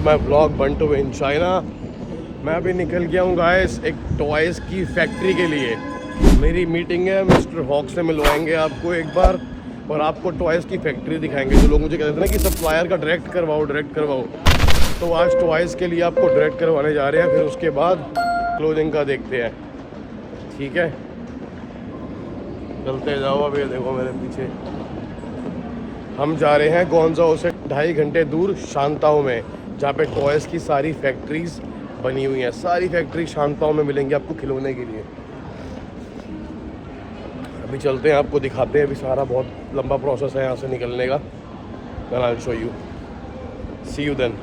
To my blog बंटू in China. मैं अभी निकल गया हूँ गाइस एक टॉयज़ की फैक्ट्री के लिए। मेरी मीटिंग है, मिस्टर हॉक से मिलवाएंगे आपको एक बार और आपको टॉयज़ की फैक्ट्री दिखाएंगे। जो लोग मुझे कहते थे ना कि सप्लायर का डायरेक्ट करवाओ, तो आज टॉयज़ के लिए आपको डायरेक्ट करवाने जा रहे हैं, फिर उसके बाद क्लोथिंग का देखते हैं। ठीक है, चलते जाओ। अब ये देखो मेरे पीछे, हम जा रहे हैं गोंजाओ से 2.5 घंटे दूर शांताओ में, जहाँ पे टॉयज़ की सारी फैक्ट्रीज बनी हुई हैं। सारी फैक्ट्री शांताओ में मिलेंगी आपको खिलौने के लिए। अभी चलते हैं, आपको दिखाते हैं। अभी सारा बहुत लंबा प्रोसेस है यहाँ से निकलने का। Then I will show you, see you then.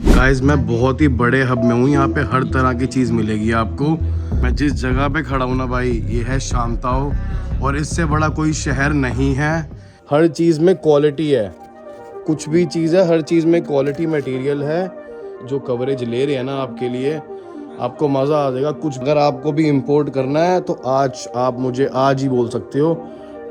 Guys, मैं बहुत ही बड़े हब में हूँ। यहाँ पे हर तरह की चीज़ मिलेगी आपको। मैं जिस जगह पे खड़ा हूँ ना भाई, ये है शांताओ, और इससे बड़ा कोई शहर नहीं है। हर चीज़ में क्वालिटी है, कुछ भी चीज़ है, हर चीज़ में क्वालिटी मटेरियल है। जो कवरेज ले रहे हैं ना आपके लिए, आपको मज़ा आ जाएगा। कुछ अगर आपको भी इंपोर्ट करना है तो आज आप मुझे आज ही बोल सकते हो।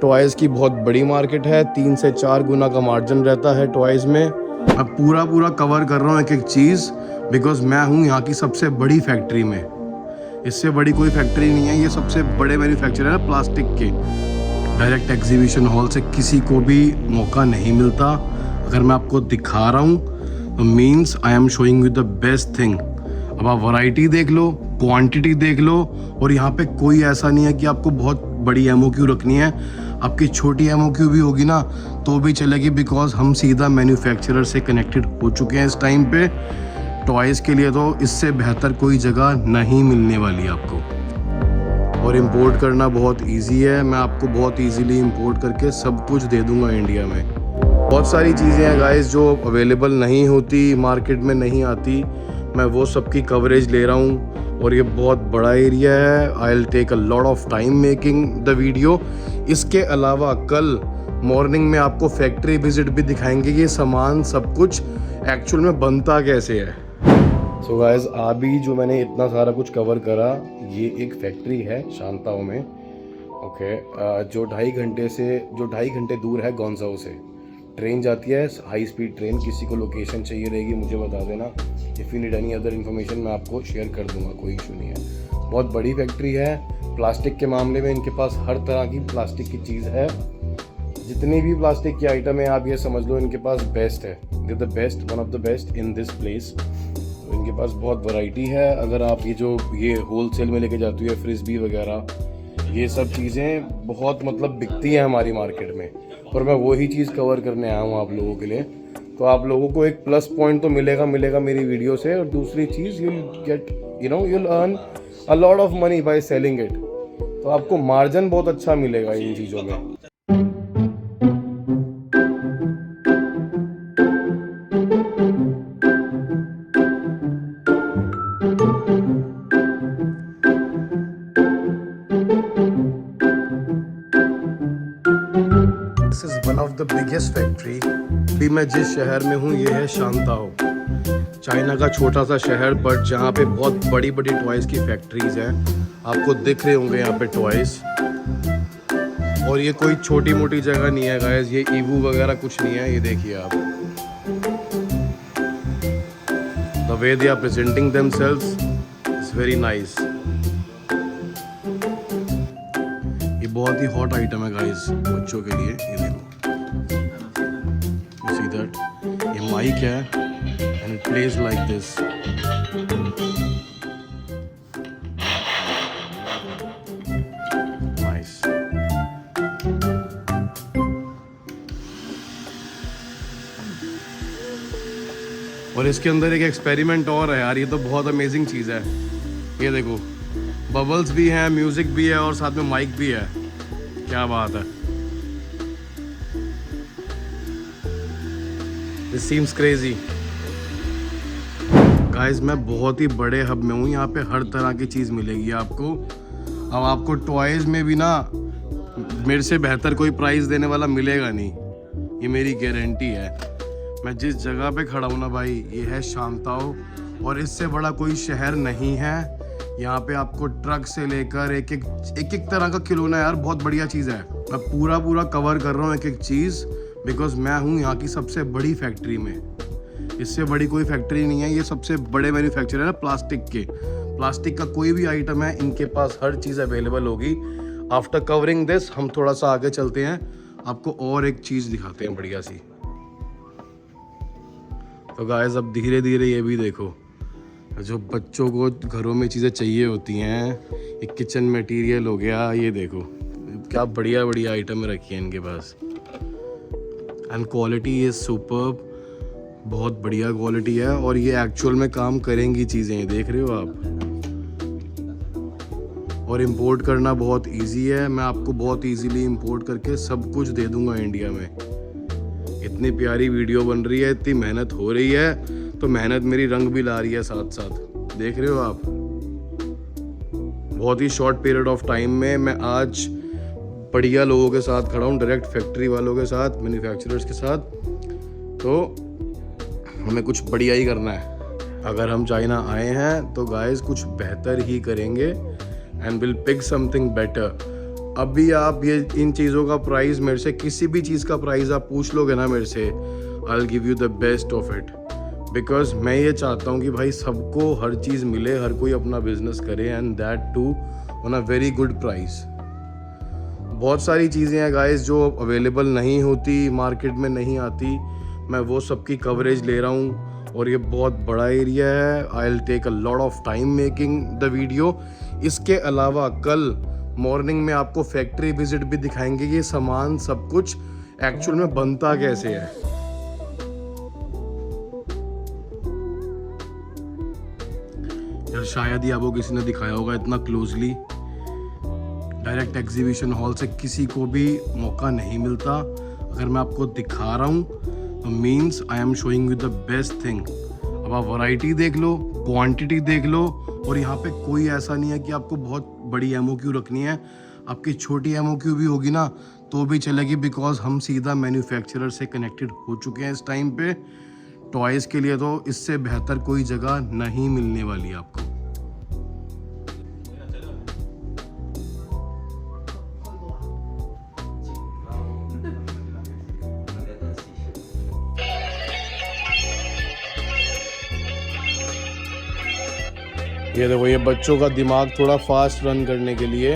टॉयज़ की बहुत बड़ी मार्केट है, 3 से 4 गुना का मार्जिन रहता है टॉयज़ में। मैं पूरा कवर कर रहा हूँ एक एक चीज़, बिकॉज मैं हूँ यहाँ की सबसे बड़ी फैक्ट्री में। इससे बड़ी कोई फैक्ट्री नहीं है, ये सबसे बड़े मैन्युफैक्चरर है प्लास्टिक के। डायरेक्ट एग्जीबिशन हॉल से किसी को भी मौका नहीं मिलता। अगर मैं आपको दिखा रहा हूँ तो means I am showing you the best thing. अब आप वैरायटी देख लो, क्वांटिटी देख लो, और यहाँ पे कोई ऐसा नहीं है कि आपको बहुत बड़ी एमओक्यू रखनी है। आपकी छोटी एमओक्यू भी होगी ना तो भी चलेगी, बिकॉज हम सीधा मैन्युफैक्चरर से कनेक्टेड हो चुके हैं इस टाइम पे। टॉयज़ के लिए तो इससे बेहतर कोई जगह नहीं मिलने वाली आपको। और इंपोर्ट करना बहुत इजी है। मैं आपको बहुत इजीली इंपोर्ट करके सब कुछ दे दूंगा इंडिया में। बहुत सारी चीज़ें हैं गाइस जो अवेलेबल नहीं होती, मार्केट में नहीं आती। मैं वो सब की कवरेज ले रहा हूँ, और ये बहुत बड़ा एरिया है। I will take a lot of time making the video. इसके अलावा कल मॉर्निंग में आपको फैक्ट्री विजिट भी दिखाएंगे, ये सामान सब कुछ एक्चुअल में बनता कैसे है। सो गाइस, अभी जो मैंने इतना सारा कुछ कवर करा, ये एक फैक्ट्री है शांताओ में। ओके, जो 2.5 घंटे दूर है गोंजाओ से। ट्रेन जाती है, हाई स्पीड ट्रेन। किसी को लोकेशन चाहिए रहेगी मुझे बता देना। If you need any other information मैं आपको शेयर कर दूंगा, कोई इशू नहीं है। बहुत बड़ी फैक्ट्री है। प्लास्टिक के मामले में इनके पास हर तरह की प्लास्टिक की चीज़ है। जितनी भी प्लास्टिक की आइटम है आप ये समझ लो इनके पास बेस्ट है। They the best, one of the best in this place. तो इनके पास बहुत वैरायटी है। अगर आप ये होलसेल में लेके जाती है, फ्रिस्बी वगैरह, ये सब चीज़ें बहुत मतलब बिकती हैं हमारी मार्केट में, और मैं वही चीज़ कवर करने आया हूँ आप लोगों के लिए। तो आप लोगों को एक प्लस पॉइंट तो मिलेगा मेरी वीडियो से, और दूसरी चीज़ you'll get, you'll earn a lot of money by selling it। तो आपको मार्जिन बहुत अच्छा मिलेगा इन चीज़ों में। This is one of the biggest factory। अभी मैं जिस शहर में हूँ ये है शांताओ, चाइना का छोटा सा शहर, बट जहाँ पे बहुत बड़ी टॉयज़ की फैक्ट्रीज हैं। आपको दिख रहे होंगे यहाँ पे टॉयज़। और ये कोई छोटी मोटी जगह नहीं है गाइस, ये ईवू वगैरह कुछ नहीं है। ये देखिए आप, the way they are presenting themselves is very nice. ये बहुत ही हॉट आइटम है गाइस बच्चों के लिए। ये देखो, यू सी दैट, ये माइक है and it plays like this. Nice. और इसके अंदर एक एक्सपेरिमेंट और है यार, ये तो बहुत अमेजिंग चीज़ है। ये देखो, बबल्स भी हैं, म्यूजिक भी है, और साथ में माइक भी है। क्या बात है। This seems crazy. गाइस, मैं बहुत ही बड़े हब में हूँ। यहाँ पे हर तरह की चीज़ मिलेगी आपको। अब आपको टॉयज़ में भी ना मेरे से बेहतर कोई प्राइस देने वाला मिलेगा नहीं, ये मेरी गारंटी है। मैं जिस जगह पे खड़ा हूँ ना भाई, ये है शांताओ, और इससे बड़ा कोई शहर नहीं है। यहाँ पे आपको ट्रक से लेकर एक एक तरह का खिलौना, यार बहुत बढ़िया चीज़ है। मैं पूरा कवर कर रहा हूँ एक एक चीज़, बिकॉज मैं हूँ यहाँ की सबसे बड़ी फैक्ट्री में। इससे बड़ी कोई फैक्ट्री नहीं है, ये सबसे बड़े मैन्युफैक्चरर है प्लास्टिक के। प्लास्टिक का कोई भी आइटम है इनके पास हर चीज़ अवेलेबल होगी। आफ्टर कवरिंग दिस हम थोड़ा सा आगे चलते हैं, आपको और एक चीज़ दिखाते हैं बढ़िया सी। तो गाइस अब धीरे धीरे ये भी देखो, जो बच्चों को घरों में चीज़ें चाहिए होती हैं, एक किचन मटेरियल हो गया, ये देखो क्या बढ़िया बढ़िया आइटम रखी है इनके पास। एंड क्वालिटी इज़ सुपर्ब, बहुत बढ़िया क्वालिटी है और ये एक्चुअल में काम करेंगी चीज़ें, देख रहे हो आप। और इंपोर्ट करना बहुत इजी है, मैं आपको बहुत इजीली इंपोर्ट करके सब कुछ दे दूंगा इंडिया में। इतनी प्यारी वीडियो बन रही है, इतनी मेहनत हो रही है, तो मेहनत मेरी रंग भी ला रही है साथ साथ, देख रहे हो आप। बहुत ही शॉर्ट पीरियड ऑफ टाइम में मैं आज बढ़िया लोगों के साथ खड़ा हूँ, डायरेक्ट फैक्ट्री वालों के साथ, मैन्युफैक्चरर्स के साथ। तो हमें कुछ बढ़िया ही करना है। अगर हम चाइना आए हैं तो गाइस कुछ बेहतर ही करेंगे and will pick something better. अभी आप ये इन चीज़ों का प्राइस मेरे से, किसी भी चीज़ का प्राइस आप पूछ लोगे ना मेरे से, I will give you the best of it. Because मैं ये चाहता हूँ कि भाई सबको हर चीज़ मिले, हर कोई अपना बिजनेस करे and that too on a very good price. बहुत सारी चीज़ें हैं गाइस जो अवेलेबल नहीं होती, मार्केट में नहीं आती, मैं वो सबकी कवरेज ले रहा हूँ। और ये बहुत बड़ा एरिया है, I will take a lot of time making the video. इसके अलावा कल मॉर्निंग में आपको फैक्ट्री विजिट भी दिखाएंगे, ये सामान सब कुछ एक्चुअल में बनता कैसे है। यार शायद ही आपको किसी ने दिखाया होगा इतना क्लोजली। डायरेक्ट एग्जीबिशन हॉल से किसी को भी मौका नहीं मिलता। अगर मैं आपको दिखा रहा हूँ तो means I am showing you the best thing. अब आप वैरायटी देख लो, क्वांटिटी देख लो, और यहाँ पे कोई ऐसा नहीं है कि आपको बहुत बड़ी एमओक्यू रखनी है। आपकी छोटी एमओक्यू भी होगी ना तो भी चलेगी, बिकॉज हम सीधा मैन्युफैक्चरर से कनेक्टेड हो चुके हैं इस टाइम पे। टॉयज़ के लिए तो इससे बेहतर कोई जगह नहीं मिलने वाली आपको। ये देखो, ये बच्चों का दिमाग थोड़ा फास्ट रन करने के लिए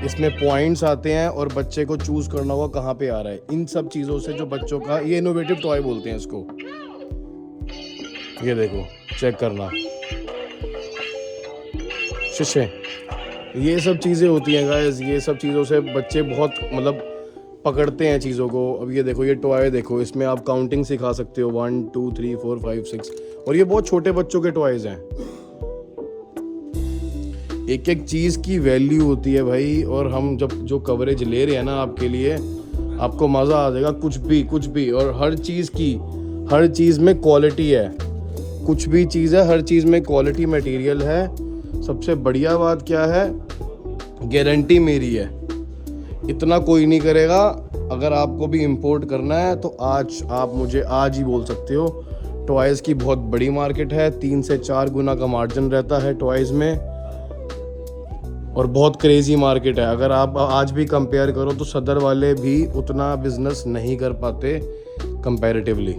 इसमें पॉइंट्स आते हैं और बच्चे को चूज करना होगा कहाँ पे आ रहा है। इन सब चीज़ों से जो बच्चों का, ये इनोवेटिव टॉय बोलते हैं इसको। ये देखो, चेक करना शीशे, ये सब चीज़ें होती हैं गाइस। ये सब चीज़ों से बच्चे बहुत मतलब पकड़ते हैं चीज़ों को। अब ये देखो, ये टॉय देखो, इसमें आप काउंटिंग सिखा सकते हो, 1 2 3 4 5 6, और ये बहुत छोटे बच्चों के टॉयज़ हैं। एक एक चीज़ की वैल्यू होती है भाई, और हम जब जो कवरेज ले रहे हैं ना आपके लिए, आपको मज़ा आ जाएगा। कुछ भी और हर चीज़ में क्वालिटी है। कुछ भी चीज़ है, हर चीज़ में क्वालिटी मटेरियल है। सबसे बढ़िया बात क्या है, गारंटी मेरी है, इतना कोई नहीं करेगा। अगर आपको भी इंपोर्ट करना है तो आज आप मुझे आज ही बोल सकते हो। टॉयज़ की बहुत बड़ी मार्केट है, 3 से 4 गुना का मार्जिन रहता है टॉयज़ में, और बहुत क्रेजी मार्केट है। अगर आप आज भी कंपेयर करो तो सदर वाले भी उतना बिजनेस नहीं कर पाते कंपैरेटिवली।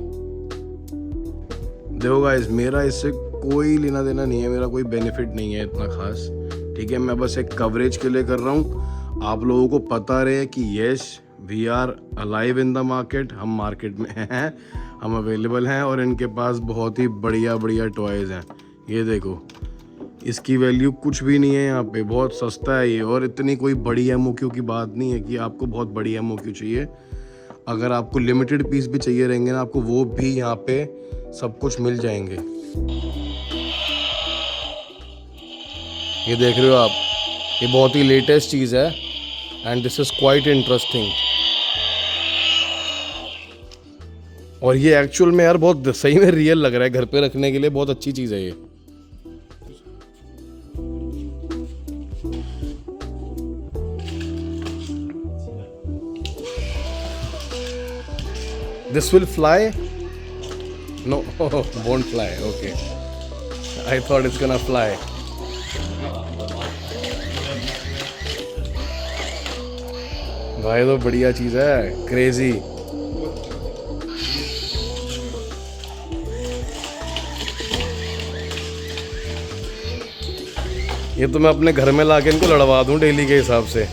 देखो गाइस, मेरा इससे कोई लेना देना नहीं है, मेरा कोई बेनिफिट नहीं है इतना खास, ठीक है। मैं बस एक कवरेज के लिए कर रहा हूँ, आप लोगों को पता रहे कि yes we are alive in the market, हम मार्केट में हैं, हम अवेलेबल हैं, और इनके पास बहुत ही बढ़िया बढ़िया टॉयज़ हैं। ये देखो, इसकी वैल्यू कुछ भी नहीं है यहाँ पे, बहुत सस्ता है ये। और इतनी कोई बड़ी एमओक्यू की बात नहीं है कि आपको बहुत बड़ी एमओक्यू चाहिए। अगर आपको लिमिटेड पीस भी चाहिए रहेंगे ना, आपको वो भी यहाँ पे सब कुछ मिल जाएंगे। ये देख रहे हो आप, ये बहुत ही लेटेस्ट चीज़ है and this is quite interesting. और ये एक्चुअल में यार बहुत सही में रियल लग रहा है, घर पे रखने के लिए बहुत अच्छी चीज़ है ये। This will fly? No, won't fly. Okay. I thought it's gonna fly. भाई तो बढ़िया चीज़ है, क्रेजी। ये तो मैं अपने घर में लाके इनको लड़वा दूं डेली के हिसाब से।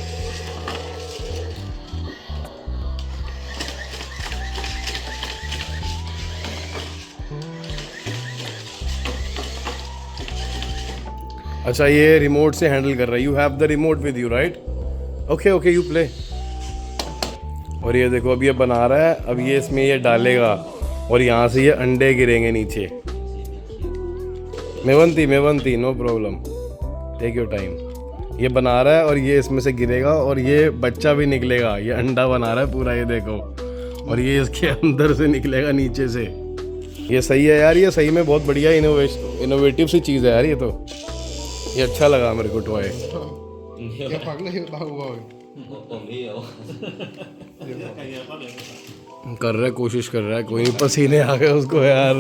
अच्छा ये रिमोट से हैंडल कर रहा है। You have the remote with you right? Okay okay you play. और ये देखो अब ये बना रहा है, अब ये इसमें ये डालेगा और यहाँ से ये अंडे गिरेंगे नीचे। मेवंती no problem, take your time. ये बना रहा है और ये इसमें से गिरेगा और ये बच्चा भी निकलेगा। ये अंडा बना रहा है पूरा, ये देखो, और ये इसके अंदर से निकलेगा नीचे से। ये सही है यार, ये सही में बहुत बढ़िया इनोवेटिव सी चीज़ है यार ये तो। ये अच्छा लगा मेरे को टॉय। कर रहा है, कोशिश कर रहा है, कोई नहीं, पसीने आ गए उसको यार।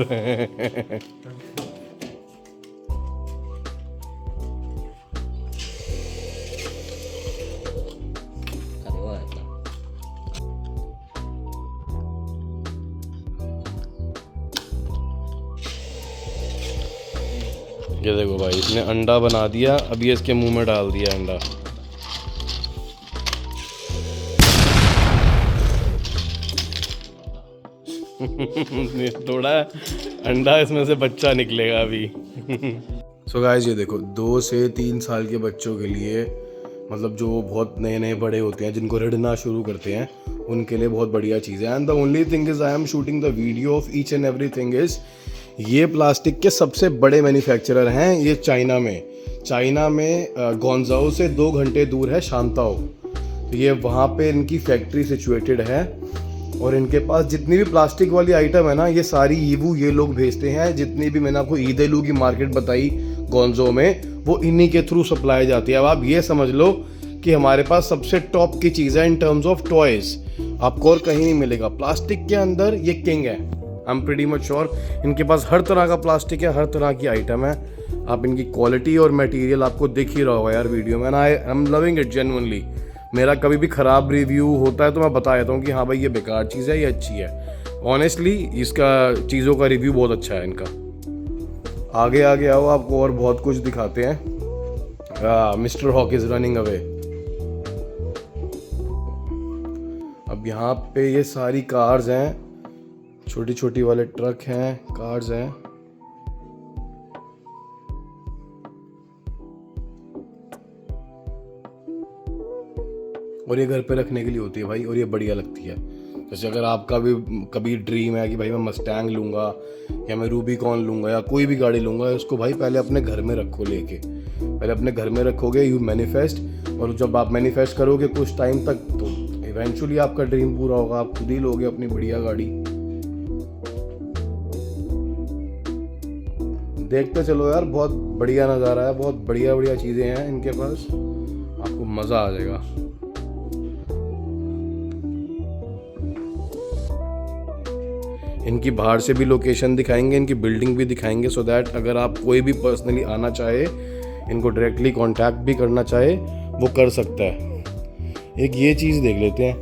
ये देखो भाई, इसने अंडा बना दिया, अब ये इसके मुंह में डाल दिया अंडा। थोड़ा अंडा इसमें से बच्चा निकलेगा अभी। सो गाइस ये देखो, 2 से 3 साल के बच्चों के लिए, मतलब जो बहुत नए नए बड़े होते हैं, जिनको रिड़ना शुरू करते हैं, उनके लिए बहुत बढ़िया चीज़ है। And the only thing is I am shooting the video of each and every thing is, ये प्लास्टिक के सबसे बड़े मैन्युफैक्चरर हैं ये चाइना में ग्वांगझोउ से 2 घंटे दूर है शांताओ। तो ये वहाँ पे इनकी फैक्ट्री सिचुएटेड है और इनके पास जितनी भी प्लास्टिक वाली आइटम है ना, ये सारी ये लोग भेजते हैं। जितनी भी मैंने आपको ईदेलू की मार्केट बताई ग्वांगझोउ में, वो इन्हीं के थ्रू सप्लाई जाती है। अब आप ये समझ लो कि हमारे पास सबसे टॉप की चीज़ है इन टर्म्स ऑफ टॉयज़, आपको और कहीं नहीं मिलेगा। प्लास्टिक के अंदर ये किंग है, I am pretty much sure. इनके पास हर तरह का प्लास्टिक है, हर तरह की आइटम है। आप इनकी क्वालिटी और मटेरियल आपको दिख ही रहा होगा यार वीडियो में। I am loving it genuinely. मेरा कभी भी ख़राब रिव्यू होता है तो मैं बता देता हूँ कि हाँ भाई ये बेकार चीज़ है, ये अच्छी है। ऑनेस्टली इसका चीज़ों का रिव्यू बहुत अच्छा है इनका। आगे आगे आओ, आपको और बहुत कुछ दिखाते हैं। Mister Hawk is running away. अब यहाँ पे ये सारी कार्स हैं, छोटी छोटी वाले ट्रक हैं, कार्स हैं। और ये घर पे रखने के लिए होती है भाई, और ये बढ़िया लगती है। जैसे अगर आपका भी कभी ड्रीम है कि भाई मैं मस्टैंग लूँगा या मैं रूबिकॉन लूँगा या कोई भी गाड़ी लूँगा, उसको भाई पहले अपने घर में रखो लेके। पहले अपने घर में रखोगे, यू मैनिफेस्ट, और जब आप मैनिफेस्ट करोगे कुछ टाइम तक, तो इवेंचुअली आपका ड्रीम पूरा होगा। आप खुद ही लोगे अपनी बढ़िया गाड़ी। देखते चलो यार, बहुत बढ़िया नज़ारा है, बहुत बढ़िया बढ़िया चीज़ें हैं इनके पास, आपको मज़ा आ जाएगा। इनकी बाहर से भी लोकेशन दिखाएंगे, इनकी बिल्डिंग भी दिखाएंगे, सो दैट अगर आप कोई भी पर्सनली आना चाहे, इनको डायरेक्टली कांटेक्ट भी करना चाहे, वो कर सकता है। एक ये चीज़ देख लेते हैं।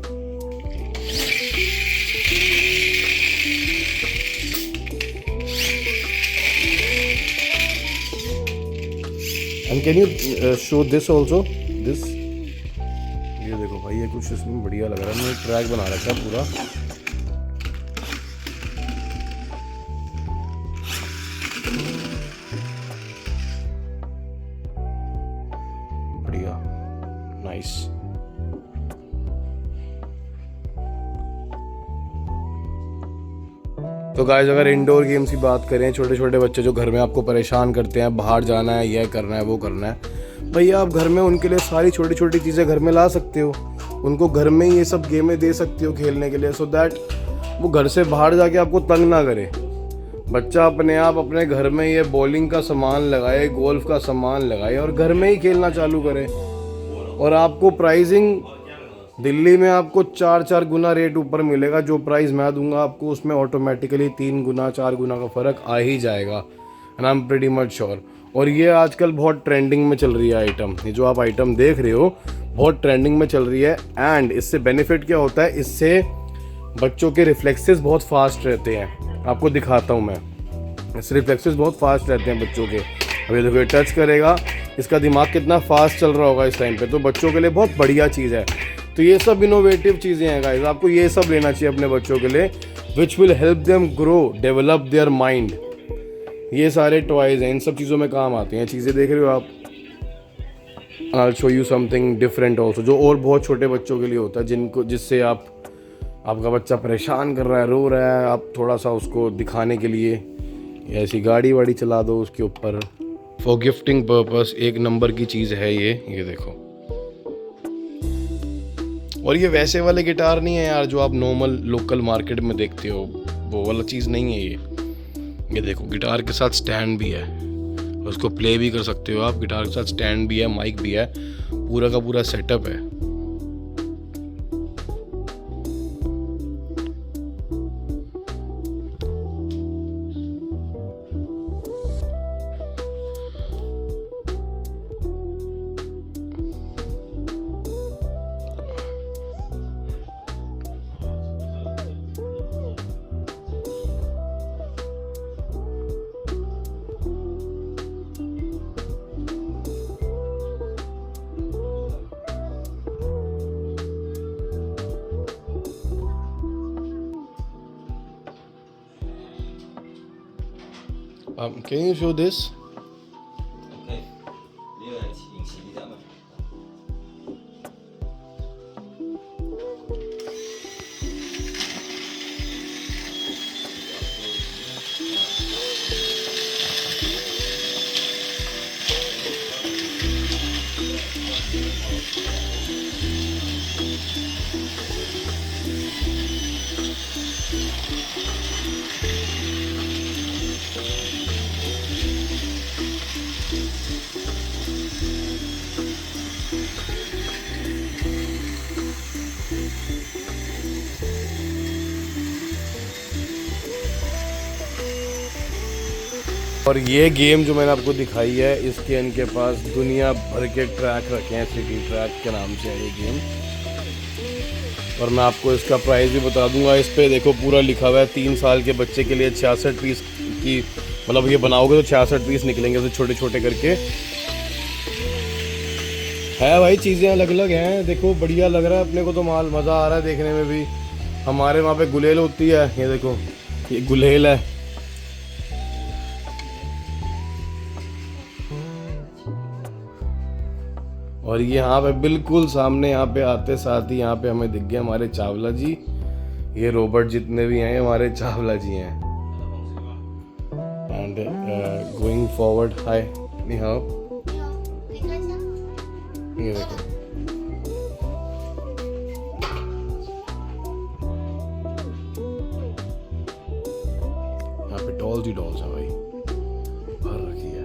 And can you show this also, this. ये देखो भाई, ये कुछ इसमें बढ़िया लग रहा है। मैंने ट्रैक बना रखा है पूरा। बढ़िया, नाइस। तो गाइस, अगर इंडोर गेम्स की बात करें, छोटे छोटे बच्चे जो घर में आपको परेशान करते हैं, बाहर जाना है, यह करना है, वो करना है, भैया आप घर में उनके लिए सारी छोटी छोटी चीज़ें घर में ला सकते हो। उनको घर में ही ये सब गेमें दे सकते हो खेलने के लिए, सो दैट वो घर से बाहर जाके आपको तंग ना करे। बच्चा अपने आप अपने घर में ये बॉलिंग का सामान लगाए, गोल्फ का सामान लगाए और घर में ही खेलना चालू करे। और आपको प्राइसिंग दिल्ली में आपको 4 गुना रेट ऊपर मिलेगा। जो प्राइस मैं दूंगा आपको, उसमें ऑटोमेटिकली 3 गुना 4 गुना का फ़र्क आ ही जाएगा, and I am pretty much sure. और ये आजकल बहुत ट्रेंडिंग में चल रही है आइटम। ये जो आप आइटम देख रहे हो, बहुत ट्रेंडिंग में चल रही है। एंड इससे बेनिफिट क्या होता है, इससे बच्चों के रिफ्लेक्सेस बहुत फास्ट रहते हैं। आपको दिखाता हूँ मैं, इससे रिफ्लेक्सेस बहुत फास्ट रहते हैं बच्चों के। अब ये देखो, ये टच करेगा इसका दिमाग कितना फास्ट चल रहा होगा इस टाइम पे। तो बच्चों के लिए बहुत बढ़िया चीज़ है। तो ये सब इनोवेटिव चीज़ें हैं गाइस, आपको ये सब लेना चाहिए अपने बच्चों के लिए, which will help them grow, develop their mind. ये सारे टॉयज़ हैं, इन सब चीज़ों में काम आती हैं। चीज़ें देख रहे हो आप। आई will show you something different also, जो और बहुत छोटे बच्चों के लिए होता है, जिससे आपका बच्चा परेशान कर रहा है, रो रहा है, आप थोड़ा सा उसको दिखाने के लिए ऐसी गाड़ी वाड़ी चला दो उसके ऊपर। फॉर गिफ्टिंग पर्पस एक नंबर की चीज़ है ये देखो। और ये वैसे वाले गिटार नहीं है यार जो आप नॉर्मल लोकल मार्केट में देखते हो, वो वाला चीज़ नहीं है ये देखो, गिटार के साथ स्टैंड भी है, उसको प्ले भी कर सकते हो आप। गिटार के साथ स्टैंड भी है, माइक भी है, पूरा का पूरा सेटअप है। Can you show this? Okay，你有人引起你的吗？ और ये गेम जो मैंने आपको दिखाई है, इसके इनके पास दुनिया भर के ट्रैक रखे हैं, सिटी ट्रैक के नाम से है ये गेम। और मैं आपको इसका प्राइस भी बता दूंगा। इस पे देखो पूरा लिखा हुआ है 3 साल के बच्चे के लिए 66 पीस की, मतलब ये बनाओगे तो 66 पीस निकलेंगे उसे छोटे छोटे करके। है भाई, चीज़ें अलग अलग हैं, देखो बढ़िया लग रहा है अपने को तो, माल मज़ा आ रहा है देखने में भी। हमारे वहाँ पे गुलेल होती है, ये देखो ये गुलेल है। और ये यहाँ पे बिल्कुल सामने, यहाँ पे आते साथ ही यहाँ पे हमें दिख गए हमारे चावला जी। ये रोबोट जितने भी हैं हमारे चावला जी हैं। And going forward, hi knee how, ये देखो यहाँ पे डॉल्स ही डॉल्स है भाई, भर रखी है।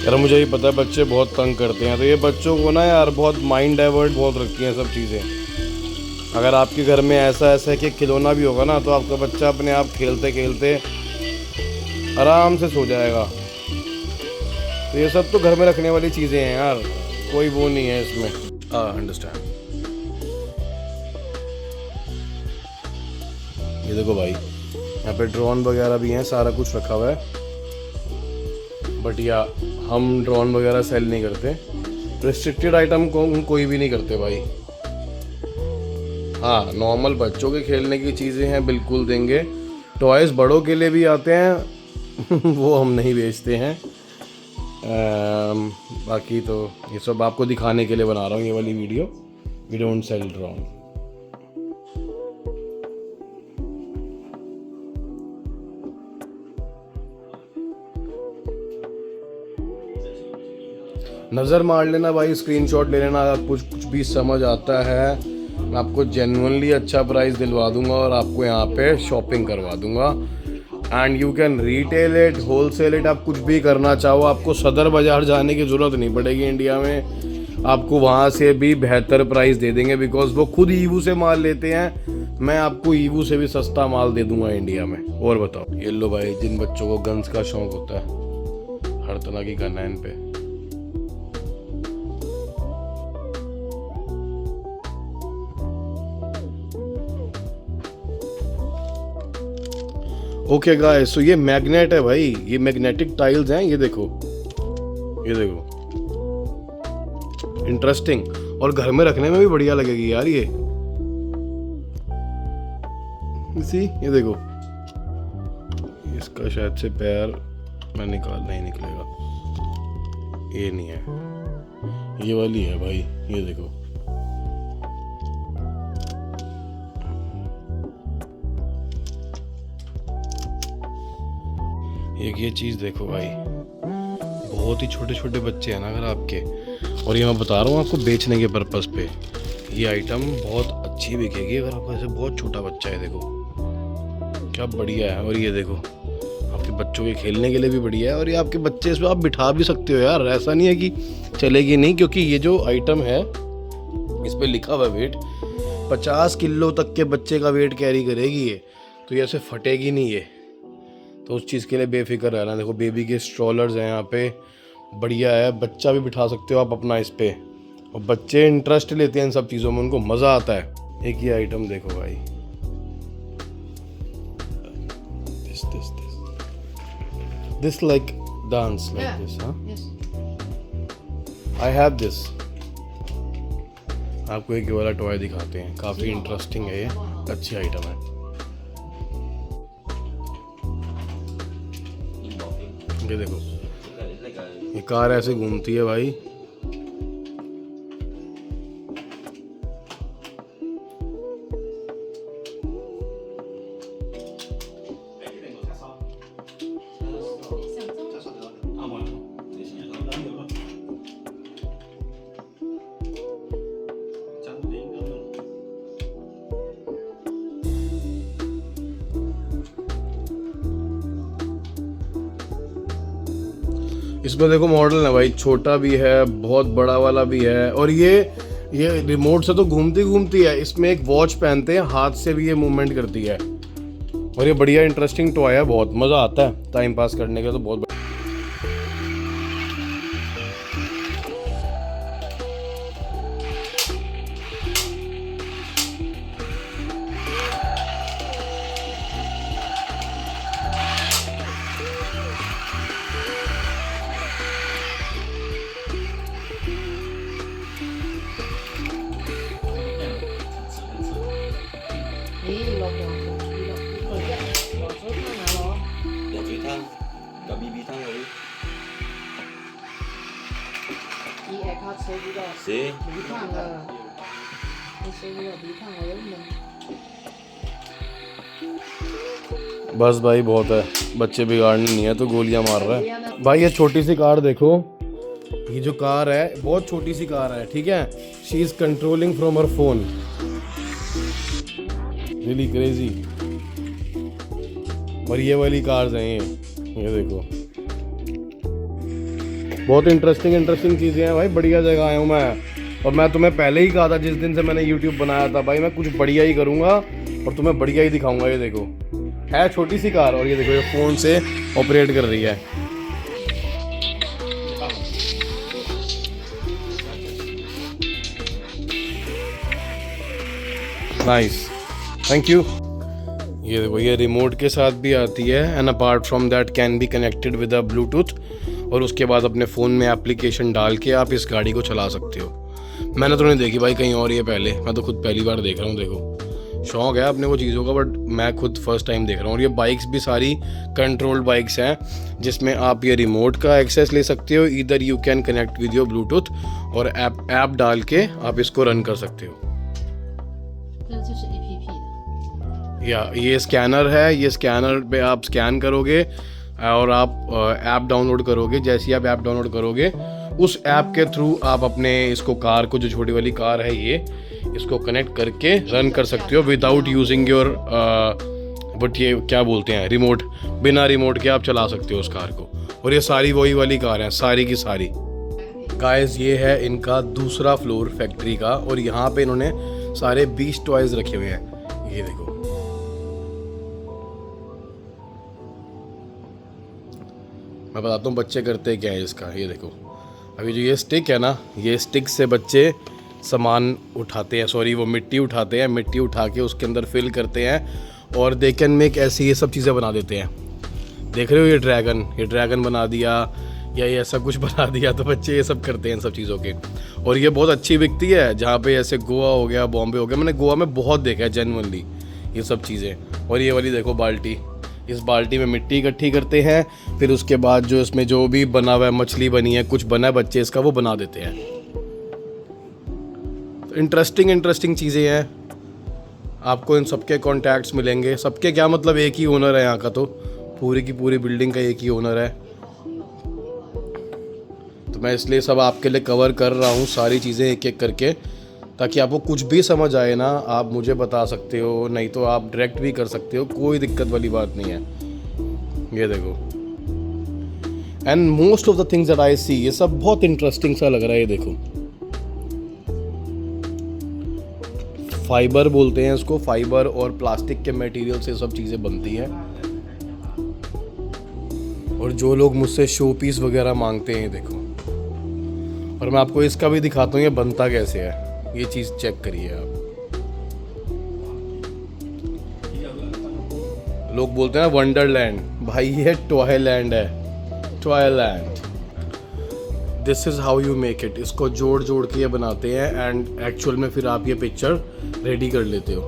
यार मुझे ही पता है बच्चे बहुत तंग करते हैं, तो ये बच्चों को ना यार बहुत माइंड डाइवर्ट बहुत रखती हैं सब चीज़ें। अगर आपके घर में ऐसा है कि खिलौना भी होगा ना, तो आपका बच्चा अपने आप खेलते खेलते आराम से सो जाएगा। तो ये सब तो घर में रखने वाली चीज़ें हैं यार, कोई वो नहीं है इसमें। अंडरस्टैंड। ये देखो भाई, यहाँ पे ड्रोन वगैरह भी हैं, सारा कुछ रखा हुआ है। बट या हम ड्रोन वगैरह सेल नहीं करते, रिस्ट्रिक्टेड आइटम को हम कोई भी नहीं करते भाई। हाँ, नॉर्मल बच्चों के खेलने की चीज़ें हैं बिल्कुल देंगे, टॉयज़ बड़ों के लिए भी आते हैं वो हम नहीं बेचते हैं। बाकी तो ये सब आपको दिखाने के लिए बना रहा हूँ ये वाली video. We don't sell drone. नज़र मार लेना भाई, स्क्रीनशॉट ले लेना, अगर कुछ भी समझ आता है मैं आपको जेन्युइनली अच्छा प्राइस दिलवा दूंगा और आपको यहाँ पे शॉपिंग करवा दूंगा। And you can retail it, wholesale it, आप कुछ भी करना चाहो। आपको सदर बाज़ार जाने की ज़रूरत नहीं पड़ेगी इंडिया में, आपको वहाँ से भी बेहतर प्राइस दे देंगे, बिकॉज वो खुद ईवू से माल लेते हैं। मैं आपको ईवू से भी सस्ता माल दे दूंगा इंडिया में। और बताओ, ये लो भाई, जिन बच्चों को गन्स का शौक होता है, हर तरह की गन है इन पे। ओके गाइस, सो ये मैग्नेट है भाई, ये मैग्नेटिक टाइल्स हैं, ये देखो, ये देखो, इंटरेस्टिंग, और घर में रखने में भी बढ़िया लगेगी यार ये। सी, ये देखो, इसका शायद से पैर मैं नहीं निकलेगा, ये नहीं है, ये वाली है भाई, ये देखो। एक ये चीज़ देखो भाई, बहुत ही छोटे छोटे बच्चे हैं ना अगर आपके, और ये मैं बता रहा हूँ आपको बेचने के पर्पज़ पे, ये आइटम बहुत अच्छी बिकेगी अगर आपका ऐसे बहुत छोटा बच्चा है। देखो क्या बढ़िया है, और ये देखो आपके बच्चों के खेलने के लिए भी बढ़िया है, और ये आपके बच्चे इसमें आप बिठा भी सकते हो यार, ऐसा नहीं है कि चलेगी नहीं, क्योंकि ये जो आइटम है इस पर लिखा हुआ वेट 50 किलो तक के बच्चे का वेट कैरी करेगी ये, तो ये ऐसे फटेगी नहीं ये, तो उस चीज़ के लिए बेफिक्र रहना। देखो बेबी के स्ट्रॉलर्स हैं यहाँ पे, बढ़िया है, बच्चा भी बिठा सकते हो आप अपना इस पे, और बच्चे इंटरेस्ट लेते हैं इन सब चीज़ों में, उनको मज़ा आता है। एक ये आइटम देखो भाई, this like dance like this, हाँ, आई हैव दिस। आपको एक वाला टॉय दिखाते हैं, काफ़ी इंटरेस्टिंग है ये, अच्छी आइटम है। ये देखो, ये कार ऐसे घूमती है भाई, इसमें देखो मॉडल है भाई, छोटा भी है, बहुत बड़ा वाला भी है, और ये रिमोट से तो घूमती घूमती है, इसमें एक वॉच पहनते हैं, हाथ से भी ये मूवमेंट करती है, और ये बढ़िया इंटरेस्टिंग टॉय है, बहुत मज़ा आता है टाइम पास करने का, तो बहुत बस भाई बहुत है, बच्चे बिगाड़ने नहीं है तो गोलियां मार रहा है भाई। ये छोटी सी कार देखो, ये जो कार है बहुत छोटी सी कार है, ठीक है, she is controlling from her phone, really crazy. और ये वाली कार्स हैं ये देखो, बहुत इंटरेस्टिंग चीज़ें हैं भाई, बढ़िया जगह आया हूँ मैं, और मैं तुम्हें पहले ही कहा था जिस दिन से मैंने YouTube बनाया था भाई, मैं कुछ बढ़िया ही करूँगा और तुम्हें बढ़िया ही दिखाऊंगा। ये देखो है छोटी सी कार, और ये देखो ये फ़ोन से ऑपरेट कर रही है। Nice, thank you. ये देखो ये रिमोट के साथ भी आती है, and apart from that can be connected with a Bluetooth, और उसके बाद अपने फ़ोन में एप्लीकेशन डाल के आप इस गाड़ी को चला सकते हो। मैंने तो नहीं देखी भाई कहीं और ये पहले, मैं तो खुद पहली बार देख रहा हूँ। देखो शौक़ है अपने को चीज़ों का, बट मैं खुद फर्स्ट टाइम देख रहा हूँ। और ये बाइक्स भी सारी कंट्रोल्ड बाइक्स हैं जिसमें आप ये रिमोट का एक्सेस ले सकते हो। इधर you can connect with your Bluetooth और ऐप डाल के आप इसको रन कर सकते हो। 这就是 APP 的。 या ये स्कैनर है, ये स्कैनर पे आप स्कैन करोगे और आप ऐप डाउनलोड करोगे। जैसे ही आप ऐप डाउनलोड करोगे उस ऐप के थ्रू आप अपने इसको कार को, जो छोटी वाली कार है ये, इसको कनेक्ट करके रन कर सकते हो विदाउट यूजिंग योर बट ये क्या बोलते हैं रिमोट। बिना रिमोट के आप चला सकते हो उस कार को। और ये सारी वही वाली कार हैं सारी की सारी। गाइस ये है इनका दूसरा फ्लोर फैक्ट्री का, और यहाँ पे इन्होंने सारे 20 टॉयज रखे हुए हैं। ये देखो, मैं बताता हूँ बच्चे करते क्या है इसका। ये देखो, अभी जो ये स्टिक है ना, ये स्टिक से बच्चे सामान उठाते हैं, सॉरी वो मिट्टी उठाते हैं। मिट्टी उठा के उसके अंदर फिल करते हैं और दे कैन मेक ऐसी ये सब चीज़ें बना देते हैं। देख रहे हो ये ड्रैगन बना दिया या ये ऐसा कुछ बना दिया, तो बच्चे ये सब करते हैं इन सब चीज़ों के। और ये बहुत अच्छी बिकती है, जहाँ पे ऐसे गोवा हो गया, बॉम्बे हो गया, मैंने गोवा में बहुत देखा है जेन्युइनली ये सब चीज़ें। और ये वाली देखो बाल्टी, इस बाल्टी में मिट्टी इकट्ठी करते हैं, फिर उसके बाद जो इसमें जो भी बना हुआ है, मछली बनी है, कुछ बना है बच्चे इसका, वो बना देते हैं। तो इंटरेस्टिंग चीज़ें हैं। आपको इन सबके कॉन्टैक्ट्स मिलेंगे। सबके क्या मतलब, एक ही ओनर है यहाँ का, तो पूरी की पूरी बिल्डिंग का एक ही ओनर है। तो मैं इसलिए सब आपके लिए कवर कर रहा हूँ सारी चीज़ें एक एक करके, ताकि आपको कुछ भी समझ आए ना, आप मुझे बता सकते हो, नहीं तो आप डायरेक्ट भी कर सकते हो, कोई दिक्कत वाली बात नहीं है। ये देखो, and most of the things that I see, ये सब बहुत इंटरेस्टिंग सा लग रहा है। ये देखो, फाइबर बोलते हैं इसको, फाइबर और प्लास्टिक के मटेरियल से सब चीज़ें बनती हैं। और जो लोग मुझसे शो पीस वगैरह मांगते हैं, देखो, और मैं आपको इसका भी दिखाता हूँ ये बनता कैसे है। ये चीज़ चेक करिए आप। लोग बोलते हैं ना वंडरलैंड, भाई ये टॉयलैंड है, Toyland. This is how you make it. इसको जोड़ के ये बनाते हैं एंड एक्चुअल में फिर आप ये पिक्चर रेडी कर लेते हो।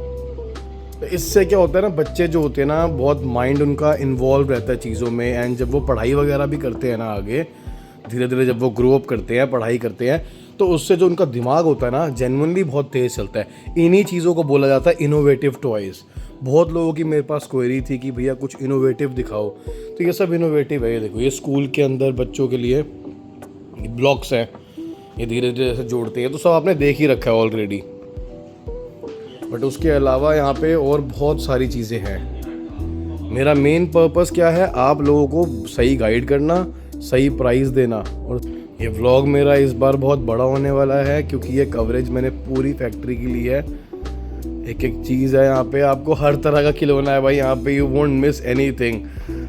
तो इससे क्या होता है ना, बच्चे जो होते हैं ना, बहुत माइंड उनका इन्वॉल्व रहता है चीज़ों में। एंड जब वो पढ़ाई वगैरह भी करते हैं ना आगे, धीरे धीरे जब वो ग्रो अप करते हैं, पढ़ाई करते हैं, तो उससे जो उनका दिमाग होता है ना, जेन्युइनली बहुत तेज़ चलता है। इन्हीं चीज़ों को बोला जाता है इनोवेटिव टॉयज़। बहुत लोगों की मेरे पास क्वेरी थी कि भैया कुछ इनोवेटिव दिखाओ, तो ये सब इनोवेटिव है। ये देखो, ये स्कूल के अंदर बच्चों के लिए ब्लॉक्स हैं, ये धीरे धीरे ऐसे जोड़ते हैं, तो सब आपने देख ही रखा है ऑलरेडी। बट उसके अलावा यहाँ पे और बहुत सारी चीज़ें हैं। मेरा मेन पर्पस क्या है, आप लोगों को सही गाइड करना, सही प्राइस देना। और ये व्लॉग मेरा इस बार बहुत बड़ा होने वाला है, क्योंकि ये कवरेज मैंने पूरी फैक्ट्री की ली है। एक एक चीज़ है यहाँ पे, आपको हर तरह का खिलौना है भाई यहाँ पे, यू वोंट मिस एनीथिंग।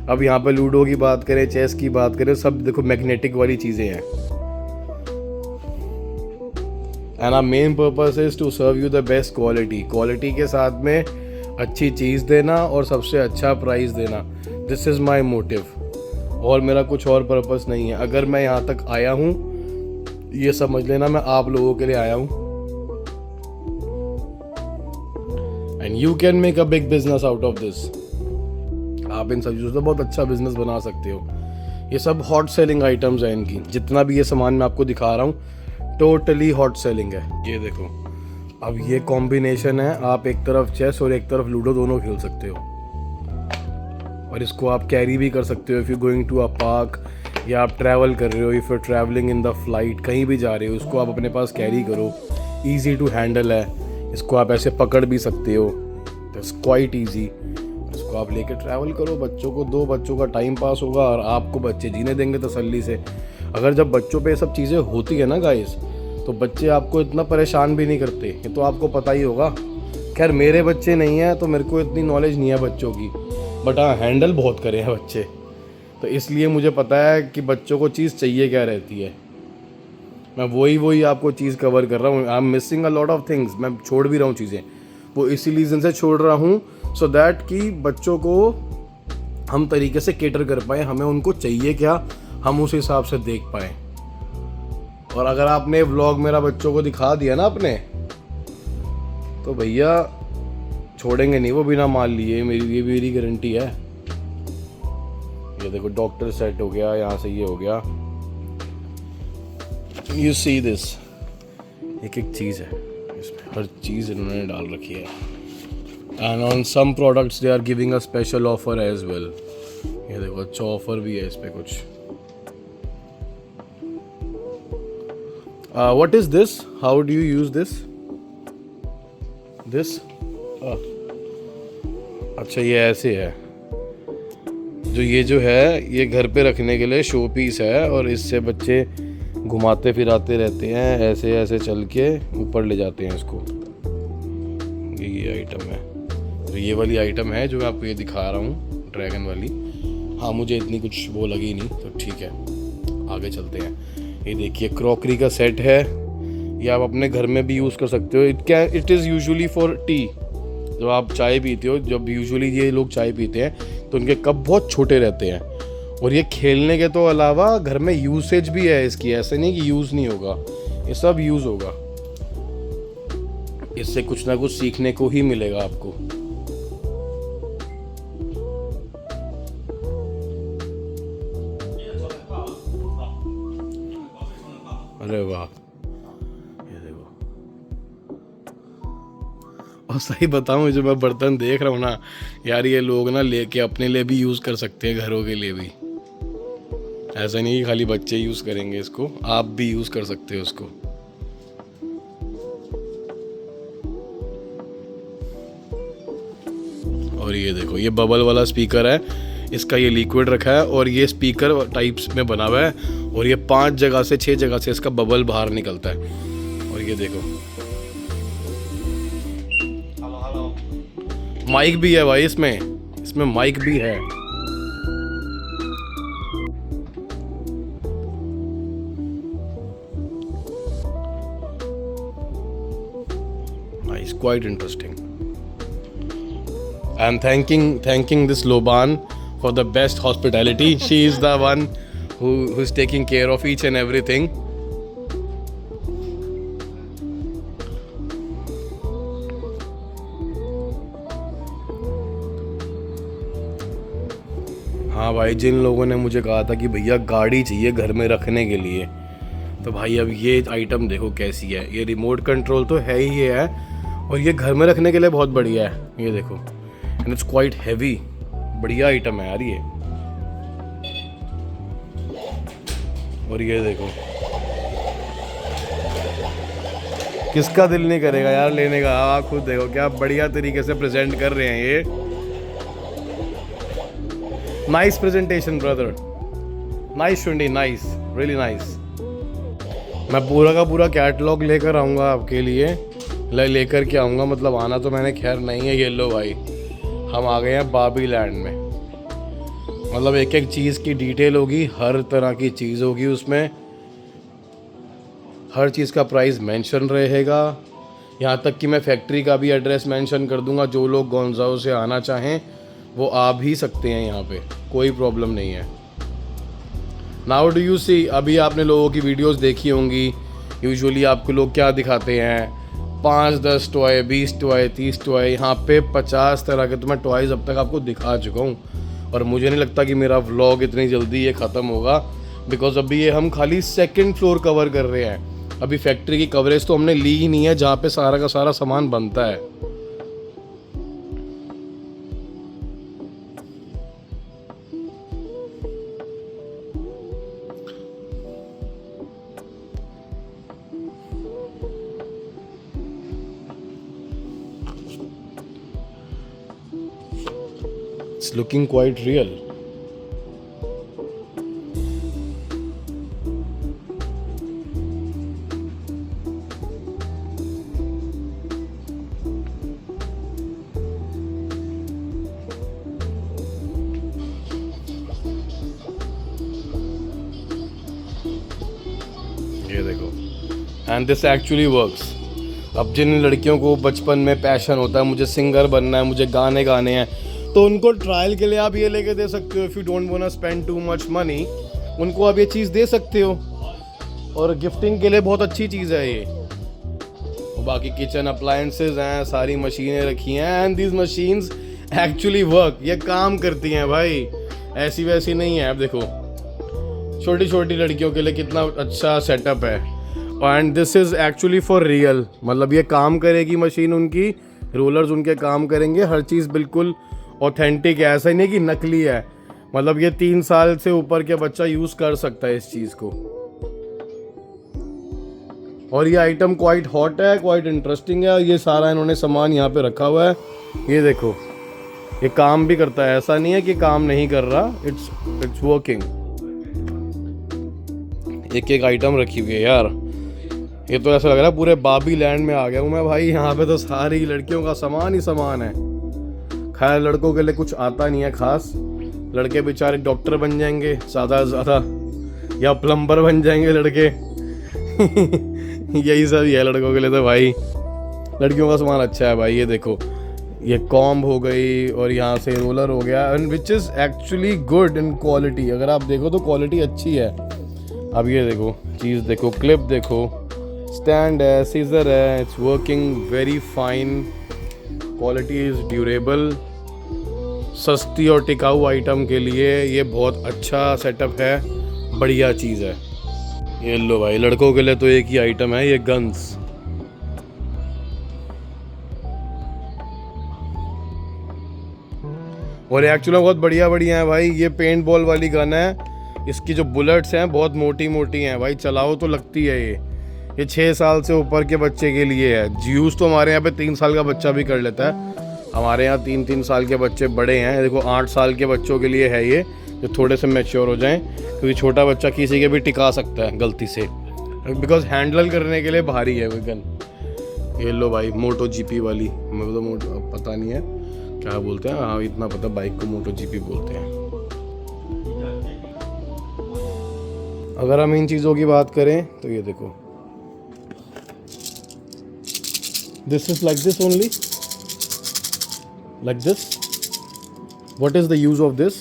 अब यहाँ पे लूडो की बात करें, चेस की बात करें, सब देखो मैग्नेटिक वाली चीज़ें हैं। And our main purpose is to serve you the best quality के साथ में अच्छी चीज़ देना और सबसे अच्छा प्राइस देना। दिस इज़ माई मोटिव, और मेरा कुछ और पर्पस नहीं है। अगर मैं यहाँ तक आया हूँ, ये समझ लेना मैं आप लोगों के लिए आया हूँ। And you can make a big business out of this. आप इन सब चीज़ों से बहुत अच्छा बिजनेस बना सकते हो। ये सब हॉट सेलिंग आइटम्स हैं इनकी। जितना भी ये सामान मैं आपको दिखा रहा हूँ टोटली हॉट सेलिंग है। ये देखो, अब ये कॉम्बिनेशन है, आप एक तरफ चेस और एक तरफ लूडो दोनों खेल सकते हो। और इसको आप कैरी भी कर सकते हो if you going to a park, या आप ट्रैवल कर रहे हो, if you traveling in the flight, कहीं भी जा रहे हो, इसको आप अपने पास कैरी करो। ईजी टू हैंडल है, इसको आप ऐसे पकड़ भी सकते हो, इट्स क्वाइट ईजी। इसको आप लेके ट्रैवल करो, बच्चों को दो, बच्चों का टाइम पास होगा और आपको बच्चे जीने देंगे तसल्ली से। अगर जब बच्चों पे ये सब चीज़ें होती है ना गाइस, तो बच्चे आपको इतना परेशान भी नहीं करते। ये तो आपको पता ही होगा। खैर मेरे बच्चे नहीं हैं तो मेरे को इतनी नॉलेज नहीं है बच्चों की, बट हाँ हैंडल बहुत करे हैं बच्चे, तो इसलिए मुझे पता है कि बच्चों को चीज़ चाहिए क्या रहती है। मैं वही आपको चीज़ कवर कर रहा हूँ। I am missing a lot of things, मैं छोड़ भी रहा हूँ चीज़ें, वो इसी रीज़न से छोड़ रहा हूँ, सो दैट कि बच्चों को हम तरीके से केटर कर पाए। हमें उनको चाहिए क्या, हम उस हिसाब से देख पाए। और अगर आपने व्लॉग मेरा बच्चों को दिखा दिया ना अपने, तो भैया छोड़ेंगे नहीं वो बिना मान लिए, ये मेरी गारंटी है। ये देखो डॉक्टर सेट हो गया, यहाँ से ये हो गया। यू सी दिस, एक एक चीज़ है इसमें, हर चीज़ इन्होंने डाल रखी है। And on some products they are giving a special offer as well. ये देखो अच्छा ऑफर भी है इस पे कुछ। What is this, how do you use this? अच्छा ये ऐसे है, जो है ये घर पे रखने के लिए शो पीस है, और इससे बच्चे घुमाते फिराते रहते हैं, ऐसे ऐसे चल के ऊपर ले जाते हैं इसको। ये आइटम है, तो ये वाली आइटम है जो मैं आपको ये दिखा रहा हूँ, ड्रैगन वाली। हाँ मुझे इतनी कुछ वो लगी नहीं, तो ठीक है आगे चलते हैं। ये देखिए क्रॉकरी का सेट है, ये आप अपने घर में भी यूज़ कर सकते हो। It is usually for T. जब आप चाय पीते हो, जब यूजुअली ये लोग चाय पीते हैं तो उनके कप बहुत छोटे रहते हैं। और ये खेलने के तो अलावा घर में यूसेज भी है इसकी, ऐसे नहीं कि यूज़ नहीं होगा, ये सब यूज़ होगा। इससे कुछ ना कुछ सीखने को ही मिलेगा आपको। अरे वाह, ये देखो। और सही बताऊं, जो मैं बर्तन देख रहा हूँ ना यार, ये लोग ना लेके अपने लिए भी यूज़ कर सकते हैं, घरों के लिए भी। ऐसा नहीं कि खाली बच्चे यूज़ करेंगे इसको, आप भी यूज़ कर सकते हो इसको। और ये देखो, ये बबल वाला स्पीकर है, इसका ये लिक्विड रखा है, और ये स्पीकर टाइप्स में बना हुआ है, और ये 5 जगह से 6 जगह से इसका बबल बाहर निकलता है। और ये देखो माइक भी है भाई इसमें माइक भी है। Nice, quite interesting. I'm thanking this Loban for the best hospitality. She is the one who's taking care of each and everything. हाँ भाई, जिन लोगों ने मुझे कहा था कि भैया गाड़ी चाहिए घर में रखने के लिए, तो भाई अब ये आइटम देखो कैसी है। ये रिमोट कंट्रोल तो है ही है, और ये घर में रखने के लिए बहुत बढ़िया है। ये देखो, एंड इट्स क्वाइट हैवी, बढ़िया आइटम है यार ये। और ये देखो, किसका दिल नहीं करेगा यार लेने का। आप खुद देखो क्या बढ़िया तरीके से प्रेजेंट कर रहे हैं ये। नाइस प्रेजेंटेशन ब्रदर, नाइस शुंडी, नाइस, रियली नाइस। मैं पूरा का पूरा कैटलॉग लेकर आऊँगा आपके लिए, लेकर के आऊँगा, मतलब आना तो मैंने खैर नहीं है। ये लो भाई, हम आ गए हैं बार्बी लैंड में। मतलब एक एक चीज़ की डिटेल होगी, हर तरह की चीज़ होगी उसमें, हर चीज़ का प्राइस मेंशन रहेगा। यहाँ तक कि मैं फैक्ट्री का भी एड्रेस मेंशन कर दूँगा। जो लोग गोंजाओ से आना चाहें वो आ भी सकते हैं यहाँ पे, कोई प्रॉब्लम नहीं है। नाउ डू यू सी, अभी आपने लोगों की वीडियोस देखी होंगी। यूजुअली आपको लोग क्या दिखाते हैं, 5-10 टॉय, 20 टॉय, 30 टॉय। यहाँ पे 50 तरह के तो मैं टॉयज़ अब तक आपको दिखा चुका हूँ। और मुझे नहीं लगता कि मेरा व्लॉग इतनी जल्दी ये ख़त्म होगा, बिकॉज अभी ये हम खाली 2nd फ्लोर कवर कर रहे हैं। अभी फैक्ट्री की कवरेज तो हमने ली ही नहीं है, जहाँ पे सारा का सारा सामान बनता है। It's looking quite real. ये देखो, एंड दिस एक्चुअली वर्क्स। अब जिन लड़कियों को बचपन में पैशन होता है, मुझे सिंगर बनना है, मुझे गाने गाने हैं, तो उनको ट्रायल के लिए आप ये लेके दे सकते हो। If you don't want to spend too much money, उनको आप ये चीज़ दे सकते हो, और गिफ्टिंग के लिए बहुत अच्छी चीज़ है ये। और बाकी किचन अप्लायंसेस हैं, सारी मशीनें रखी हैं, and these machines actually work, ये काम करती हैं भाई, ऐसी वैसी नहीं है। अब देखो छोटी छोटी लड़कियों के लिए कितना अच्छा सेटअप है, and this is actually for real, मतलब ये काम करेगी मशीन, उनकी रोलर्स उनके काम करेंगे, हर चीज़ बिल्कुल ऑथेंटिक है, ऐसा ही नहीं कि नकली है। मतलब ये 3 साल से ऊपर के बच्चा यूज़ कर सकता है इस चीज़ को। और ये आइटम क्वाइट हॉट है, क्वाइट इंटरेस्टिंग है। ये सारा इन्होंने सामान यहाँ पे रखा हुआ है, ये देखो, ये काम भी करता है, ऐसा नहीं है कि काम नहीं कर रहा, इट्स वर्किंग। एक एक आइटम रखी हुई है यार, ये तो ऐसा लग रहा है पूरे बाबी लैंड में आ गया हूँ मैं भाई। यहाँ पे तो सारी लड़कियों का सामान ही सामान है। खैर लड़कों के लिए कुछ आता नहीं है खास, लड़के बेचारे डॉक्टर बन जाएंगे ज़्यादा से ज़्यादा, या प्लम्बर बन जाएंगे लड़के यही सब ही है लड़कों के लिए तो भाई। लड़कियों का सामान अच्छा है भाई, ये देखो, ये कॉम्ब हो गई और यहाँ से रोलर हो गया, and which is actually good in quality. अगर आप देखो तो क्वालिटी अच्छी है। अब ये देखो चीज़ देखो, क्लिप देखो, स्टैंड है, सीजर है, it's working very fine, quality is durable. सस्ती और टिकाऊ आइटम के लिए ये बहुत अच्छा सेटअप है, बढ़िया चीज़ है। ये लो भाई, लड़कों के लिए तो एक ही आइटम है, ये गन्स। और एक्चुअली बहुत बढ़िया बढ़िया है भाई। ये पेंट बॉल वाली गन है, इसकी जो बुलेट्स हैं बहुत मोटी मोटी हैं भाई, चलाओ तो लगती है। ये 6 साल से ऊपर के बच्चे के लिए है। यूज़ तो हमारे यहाँ पे 3 साल का बच्चा भी कर लेता है, हमारे यहाँ 3 साल के बच्चे बड़े हैं। देखो 8 साल के बच्चों के लिए है ये, जो थोड़े से मैच्योर हो जाएं, क्योंकि छोटा बच्चा किसी के भी टिका सकता है गलती से, बिकॉज हैंडल करने के लिए भारी है वो गन। ये लो भाई, मोटो जीपी वाली, मेरे तो मोटो पता नहीं है क्या बोलते हैं, हाँ इतना पता, बाइक को मोटो जीपी बोलते हैं। अगर हम इन चीज़ों की बात करें तो ये देखो, this is like this only, like this. What is the use of this?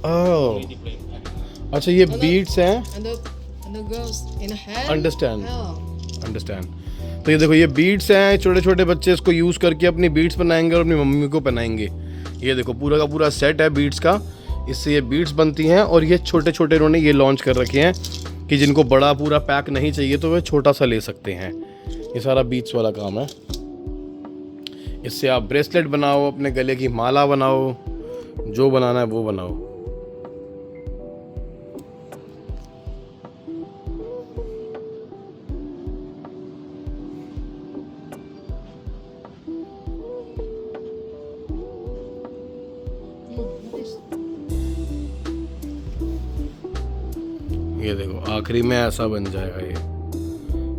Oh, अच्छा ये beads हैं। And the girls in the hand. Understand. Oh. Understand. तो ये देखो, ये बीड्स हैं, छोटे छोटे बच्चे इसको यूज़ करके अपनी बीड्स बनाएंगे और अपनी मम्मी को पहनाएंगे। ये देखो पूरा का पूरा सेट है बीड्स का, इससे ये बीड्स बनती हैं। और ये छोटे छोटे इन्होंने ये लॉन्च कर रखे हैं कि जिनको बड़ा पूरा पैक नहीं चाहिए तो वे छोटा सा ले सकते हैं। ये सारा बीट्स वाला काम है। इससे आप ब्रेसलेट बनाओ, अपने गले की माला बनाओ, जो बनाना है वो बनाओ। ये देखो आखिरी में ऐसा बन जाएगा, ये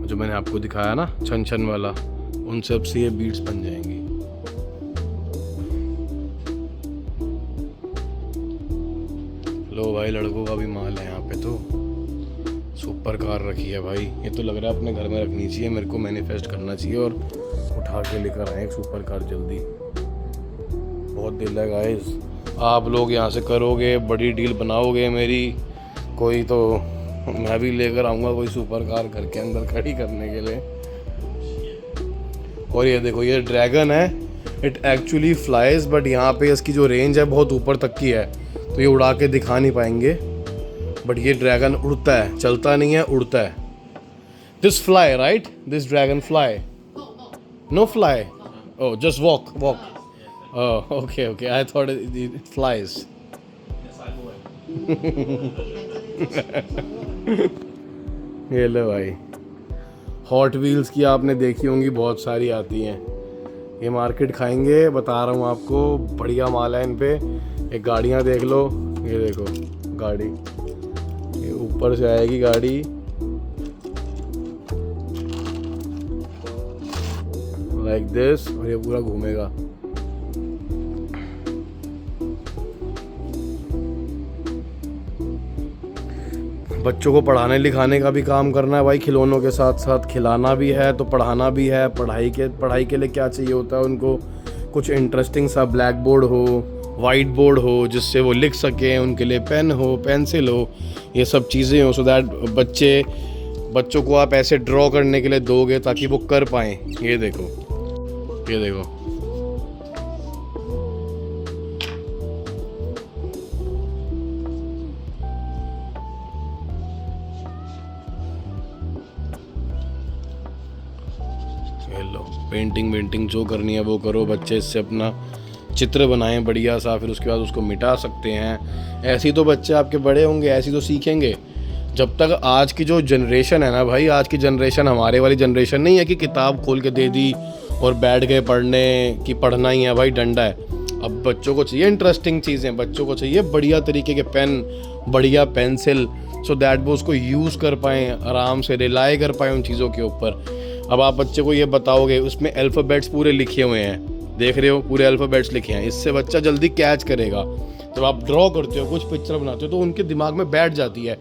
जो मैंने आपको दिखाया ना छन छन वाला, उन सब से ये बीड्स बन जाएंगी। लो भाई, लड़कों का भी माल है यहाँ पे तो। सुपर कार रखी है भाई, ये तो लग रहा है अपने घर में रखनी चाहिए, मेरे को मैनिफेस्ट करना चाहिए और उठा के लेकर आए एक सुपर कार जल्दी। बहुत दिल है गाइस, आप लोग यहाँ से करोगे, बड़ी डील बनाओगे मेरी कोई, तो मैं भी लेकर आऊँगा कोई सुपर कार घर के अंदर खड़ी करने के लिए। और ये देखो, ये ड्रैगन है, इट एक्चुअली फ्लाइज, बट यहाँ पे इसकी जो रेंज है बहुत ऊपर तक की है, तो ये उड़ा के दिखा नहीं पाएंगे। बट ये ड्रैगन उड़ता है, चलता नहीं है, उड़ता है। This fly right, this dragon fly, no fly, oh just walk walk, oh okay okay, I thought it flies. ये लो भाई, हॉट व्हील्स की आपने देखी होंगी, बहुत सारी आती हैं। ये मार्केट खाएंगे, बता रहा हूँ आपको, बढ़िया माल है इन पे। एक गाड़ियाँ देख लो, ये देखो गाड़ी, ये ऊपर से आएगी गाड़ी, लाइक दिस, और ये पूरा घूमेगा। बच्चों को पढ़ाने लिखाने का भी काम करना है भाई, खिलौनों के साथ साथ खिलाना भी है तो पढ़ाना भी है। पढ़ाई के लिए क्या चाहिए होता है उनको, कुछ इंटरेस्टिंग सा ब्लैक बोर्ड हो, वाइट बोर्ड हो जिससे वो लिख सकें, उनके लिए पेन हो, पेंसिल हो, ये सब चीज़ें हो, सो दैट बच्चों को आप ऐसे ड्रॉ करने के लिए दोगे ताकि वो कर पाएँ। ये देखो, ये देखो, ये लो, पेंटिंग जो करनी है वो करो, बच्चे इससे अपना चित्र बनाएं बढ़िया सा, फिर उसके बाद उसको मिटा सकते हैं। ऐसे ही तो बच्चे आपके बड़े होंगे, ऐसे ही तो सीखेंगे। जब तक आज की जो जनरेशन है ना भाई, आज की जनरेशन हमारे वाली जनरेशन नहीं है कि किताब खोल के दे दी और बैठ गए पढ़ने कि पढ़ना ही है भाई, डंडा है। अब बच्चों को चाहिए इंटरेस्टिंग चीज़ें, बच्चों को चाहिए बढ़िया तरीके के पेन, बढ़िया पेंसिल, सो दैट वो उसको यूज़ कर पाएँ, आराम से रिलाई कर पाएँ उन चीज़ों के ऊपर। अब आप बच्चे को ये बताओगे, उसमें अल्फ़ाबेट्स पूरे लिखे हुए हैं, देख रहे हो, पूरे अल्फ़ाबेट्स लिखे हैं, इससे बच्चा जल्दी कैच करेगा। जब आप ड्रॉ करते हो, कुछ पिक्चर बनाते हो, तो उनके दिमाग में बैठ जाती है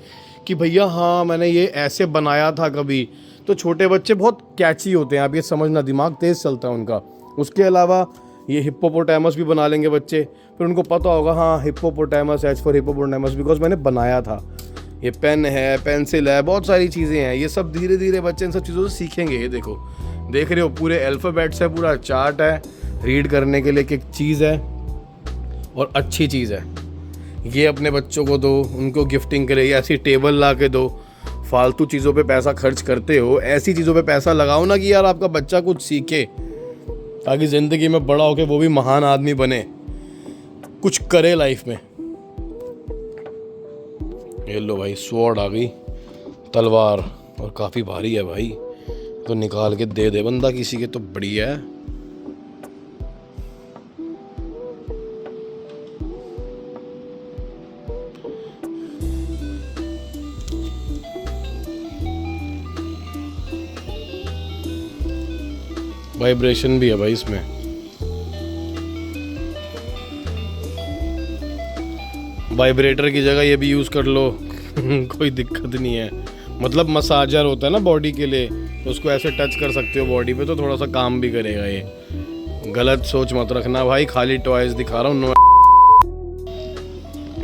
कि भैया हाँ मैंने ये ऐसे बनाया था कभी। तो छोटे बच्चे बहुत कैची होते हैं, आप ये समझना, दिमाग तेज़ चलता है उनका। उसके अलावा ये हिप्पोपोटामस भी बना लेंगे बच्चे, फिर उनको पता होगा हाँ hippopotamus, H for hippopotamus, because मैंने बनाया था। ये पेन है, पेंसिल है, बहुत सारी चीज़ें हैं, ये सब धीरे धीरे बच्चे इन सब चीज़ों से सीखेंगे। ये देखो, देख रहे हो, पूरे अल्फ़ाबेट्स है, पूरा चार्ट है, रीड करने के लिए एक चीज़ है और अच्छी चीज़ है। ये अपने बच्चों को दो, उनको गिफ्टिंग के लिए ऐसी टेबल ला के दो। फालतू चीज़ों पे पैसा खर्च करते हो, ऐसी चीज़ों पे पैसा लगाओ ना कि यार आपका बच्चा कुछ सीखे, ताकि ज़िंदगी में बड़ा होकर वो भी महान आदमी बने, कुछ करे लाइफ में। ये लो भाई, स्वॉर्ड आ गई, तलवार, और काफ़ी भारी है भाई, तो निकाल के दे दे बंदा किसी के, तो बढ़िया है। वाइब्रेशन भी है भाई इसमें। वाइब्रेटर की जगह ये भी यूज़ कर लो कोई दिक्कत नहीं है। मतलब मसाजर होता है ना बॉडी के लिए, तो उसको ऐसे टच कर सकते हो बॉडी पे, तो थोड़ा सा काम भी करेगा ये। गलत सोच मत रखना भाई, खाली टॉयज दिखा रहा हूँ।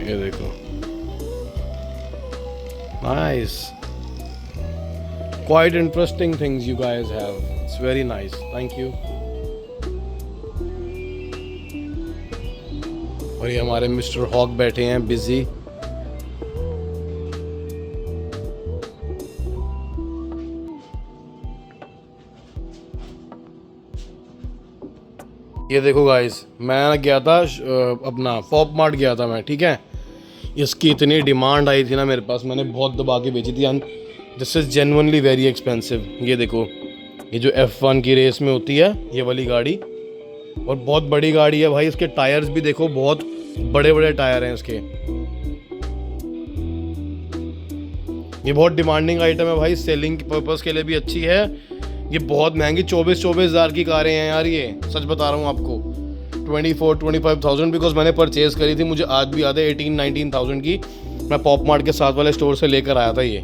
ये देखो, nice, quite interesting things you guys have, it's very nice, thank you. और ये हमारे मिस्टर हॉक बैठे हैं बिजी। ये देखो गाइस, मैं गया था अपना पॉप मार्ट गया था मैं, ठीक है। इसकी इतनी डिमांड आई थी ना मेरे पास, मैंने बहुत दबा के बेची थी। This is genuinely very expensive. ये देखो, ये जो F1 की रेस में होती है ये वाली गाड़ी, और बहुत बड़ी गाड़ी है भाई। इसके टायर्स भी देखो, बहुत बड़े बड़े टायर हैं इसके। ये बहुत डिमांडिंग आइटम है भाई, सेलिंग पर्पस के लिए भी अच्छी है। ये बहुत महंगी 24 हज़ार की कारें हैं यार, ये सच बता रहा हूँ आपको। 24-25,000 बिकॉज मैंने परचेज करी थी, मुझे आज भी याद है, 18-19,000 की मैं पॉप मार्ट के साथ वाले स्टोर से लेकर आया था ये।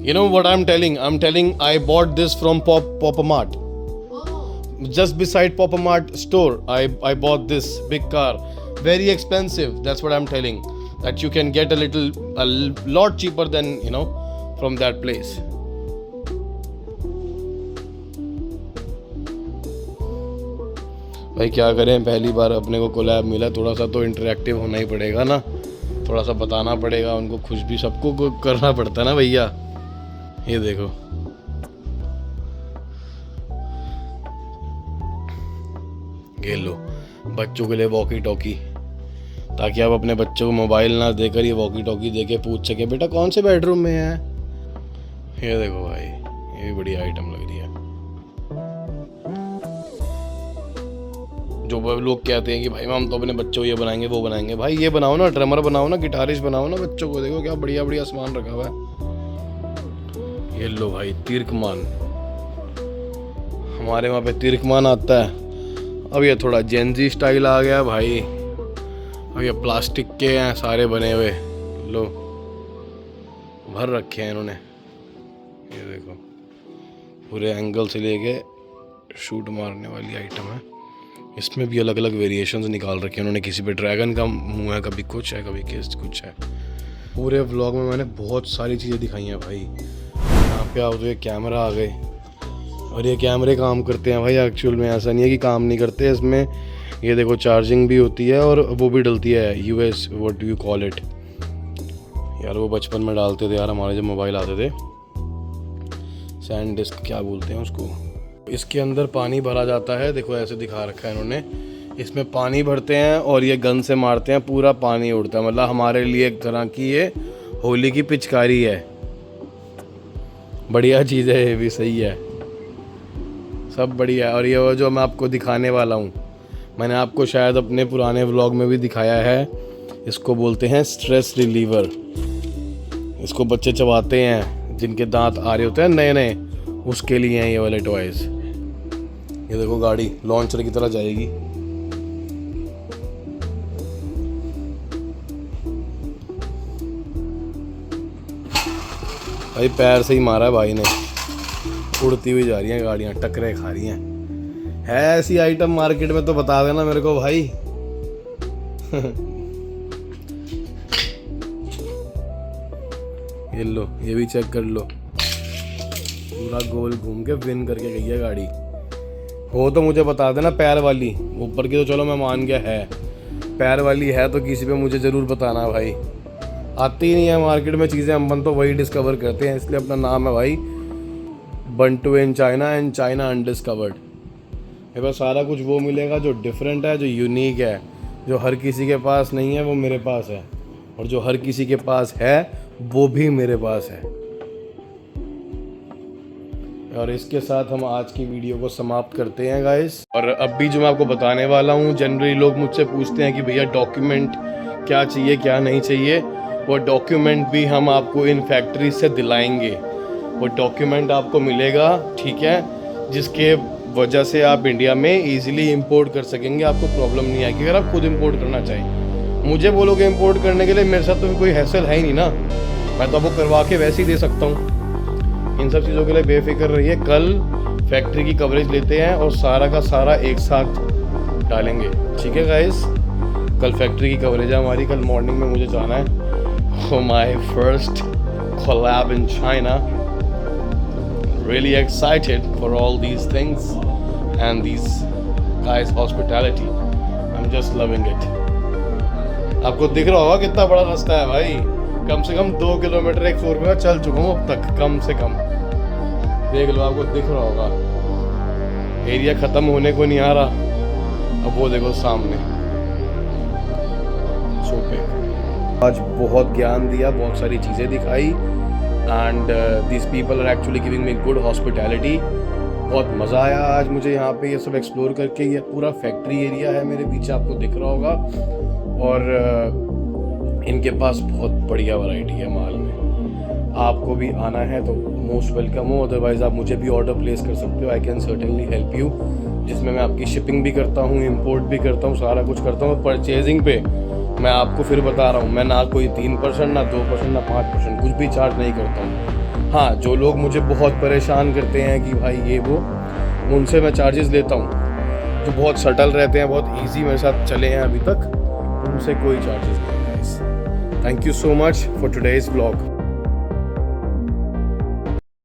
You know what I'm telling, I bought this from Pop-A-Mart. Just beside Pop-A-Mart store, I bought this big car. Very expensive, that's what I'm telling. That you can get a lot cheaper than, from that place. भाई क्या करें, पहली बार अपने को collab मिला, थोड़ा सा तो इंटरेक्टिव होना ही पड़ेगा ना, थोड़ा सा बताना पड़ेगा उनको, खुश भी सबको करना पड़ता है ना भैया। ये देखो, ये लो, बच्चों के लिए वॉकी टॉकी, ताकि आप अपने बच्चों को मोबाइल ना देकर ये वॉकी टॉकी देके पूछ सके बेटा कौन से बेडरूम में है। ये देखो भाई, ये भी बढ़िया आइटम लग रही है। जो लोग कहते हैं कि भाई हम तो अपने बच्चों को ये बनाएंगे वो बनाएंगे, भाई ये बनाओ ना, ड्रमर बनाओ ना, गिटारिस्ट बनाओ ना बच्चों को। देखो क्या बढ़िया बढ़िया सामान रखा हुआ है। ये लो भाई, तीर्कमान, हमारे वहाँ पे तीर्कमान आता है। अब ये थोड़ा जेनजी स्टाइल आ गया भाई। अब ये प्लास्टिक के हैं सारे बने हुए, लो भर रखे हैं इन्होंने। ये देखो, पूरे एंगल से लेके शूट मारने वाली आइटम है। इसमें भी अलग अलग वेरिएशंस निकाल रखे हैं उन्होंने। किसी पे ड्रैगन का मुंह है, कभी कुछ है, कभी कुछ है। पूरे व्लॉग में मैंने बहुत सारी चीज़ें दिखाई हैं भाई। यहाँ पे आओ तो ये कैमरा आ गए, और ये कैमरे काम करते हैं भाई एक्चुअल में, ऐसा नहीं है कि काम नहीं करते। इसमें ये देखो चार्जिंग भी होती है और वो भी डलती है US what do you call it यार, वो बचपन में डालते थे यार हमारे जब मोबाइल आते थे, सैंड डिस्क क्या बोलते हैं उसको। इसके अंदर पानी भरा जाता है, देखो ऐसे दिखा रखा है इन्होंने। इसमें पानी भरते हैं और ये गन से मारते हैं, पूरा पानी उड़ता है। मतलब हमारे लिए एक तरह की ये होली की पिचकारी है। बढ़िया चीज़ है, ये भी सही है, सब बढ़िया है। और ये जो मैं आपको दिखाने वाला हूँ, मैंने आपको शायद अपने पुराने व्लॉग में भी दिखाया है, इसको बोलते हैं स्ट्रेस रिलीवर। इसको बच्चे चबाते हैं जिनके दांत आ रहे होते हैं नए नए, उसके लिए हैं ये वाले टॉयज। ये देखो गाड़ी लॉन्चर की तरह जाएगी। भाई पैर से ही मारा है भाई ने, उड़ती हुई जा रही हैं गाड़ियाँ, टकरे खा रही हैं। है ऐसी आइटम मार्केट में तो बता देना मेरे को भाई। ये लो, ये भी चेक कर लो, पूरा गोल घूम के विन करके गई है गाड़ी। हो तो मुझे बता देना पैर वाली, ऊपर की तो चलो मैं मान गया है, पैर वाली है तो किसी पे मुझे ज़रूर बताना भाई। आती ही नहीं है मार्केट में चीज़ें, हम तो वही डिस्कवर करते हैं, इसलिए अपना नाम है भाई Bantu in China and China undiscovered. मेरे पास सारा कुछ वो मिलेगा जो डिफरेंट है, जो यूनिक है, जो हर किसी के पास नहीं है वो मेरे पास है, और जो हर किसी के पास है वो भी मेरे पास है। और इसके साथ हम आज की वीडियो को समाप्त करते हैं गाइस। और अब भी जो मैं आपको बताने वाला हूँ, जनरली लोग मुझसे पूछते हैं कि भैया डॉक्यूमेंट क्या चाहिए क्या नहीं चाहिए। वो डॉक्यूमेंट भी हम आपको इन फैक्ट्री से दिलाएंगे। वो डॉक्यूमेंट आपको मिलेगा, ठीक है, जिसके वजह से आप इंडिया में इजीली इंपोर्ट कर सकेंगे, आपको प्रॉब्लम नहीं आएगी। अगर आप खुद इंपोर्ट करना चाहें, मुझे बोलोगे इंपोर्ट करने के लिए, मेरे साथ तो कोई हैसल है ही नहीं ना, मैं तो आपको करवा के वैसे ही दे सकता हूँ। इन सब चीज़ों के लिए बेफिक्र रहिए। कल फैक्ट्री की कवरेज लेते हैं और सारा का सारा एक साथ डालेंगे, ठीक है गाइस। कल फैक्ट्री की कवरेज है हमारी, कल मॉर्निंग में मुझे जाना है for my first collab in China. Really excited for all these things and these guys' hospitality. I'm just loving it. आपको दिख रहा होगा कितना बड़ा रास्ता है भाई, कम से कम 2 किलोमीटर 100 रुपये में चल चुका हूँ अब तक, कम से कम। देख लो, आपको दिख रहा होगा, एरिया ख़त्म होने को नहीं आ रहा। अब वो देखो सामने सोपे। आज बहुत ज्ञान दिया, बहुत सारी चीज़ें दिखाई, and this people are actually giving me good hospitality. बहुत मज़ा आया आज मुझे यहाँ पे ये सब एक्सप्लोर करके। ये पूरा फैक्ट्री एरिया है मेरे पीछे, आपको दिख रहा होगा, और इनके पास बहुत बढ़िया वैरायटी है माल में। आपको भी आना है तो मोस्ट वेलकम हो, अदरवाइज़ आप मुझे भी ऑर्डर प्लेस कर सकते हो। I can certainly help you, जिसमें मैं आपकी शिपिंग भी करता हूँ, इम्पोर्ट भी करता हूँ, सारा कुछ करता हूँ। परचेजिंग पे मैं आपको फिर बता रहा हूँ, मैं ना कोई 3%, ना 2%, ना 5%, कुछ भी चार्ज नहीं करता हूँ। हाँ, जो लोग मुझे बहुत परेशान करते हैं कि भाई ये वो, उनसे मैं चार्जेस लेता हूँ, जो बहुत सटल रहते हैं, बहुत इजी मेरे साथ चले हैं अभी तक, उनसे कोई चार्जेस नहीं। Thank you so much for today's vlog.